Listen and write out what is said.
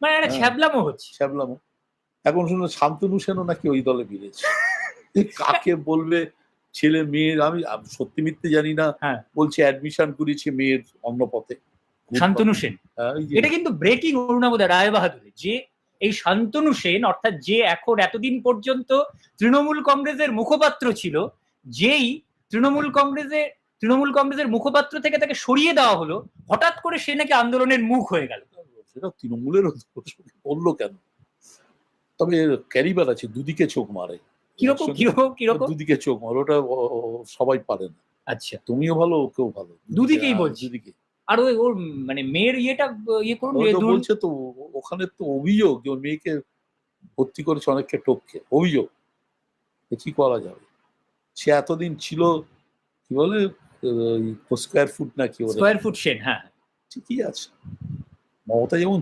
মানে একটা ছ্যাবলামো হচ্ছে। ছ্যাবলামো। এখন শুনো শান্তনু সেনও নাকি ওই দলে ফিরেছে। কাকে বলবে ছেলে মেয়ের, আমি সত্যি মিথ্যে জানি না, বলছে অ্যাডমিশন করেছে মেয়ের অন্য পথে। শান্তনু সেন, এটা কিন্তু ব্রেকিং অরুণাবোধা রায় বাহাদুরের, যে এই শান্তনু সেন অর্থাৎ যে এখন এতদিন পর্যন্ত তৃণমূল কংগ্রেসের মুখপাত্র ছিল, যেই তৃণমূল কংগ্রেসের মুখপাত্র থেকে তাকে সরিয়ে দেওয়া হলো, হঠাৎ করে সে নাকি আন্দোলনের মুখ হয়ে গেল। সেটা তৃণমূলের বললো কেন? তবে ক্যারিবার আছে, দুদিকে চোখ মারে। কিরকম কিরকম কিরকম? দুদিকে চোখ মারে, ওটা সবাই পারে না। আচ্ছা, তুমিও ভালো, ওকেও ভালো, দুদিকেই বলছি। দুদিকে। আর ওর মানে মেয়ের ইয়েটা ইয়ে করুন, বলছে তো ওখানে তো অভিযোগ যে ওর মেয়েকে ভর্তি করেছে অনেককে টপকে, অভিযোগ। কি করা যাবে? সে এতদিন ছিল কি বলে স্কোয়ার ফুট নাকি, স্কোয়ার ফুট সেন। হ্যাঁ, ঠিকই আছে। মমতা যেমন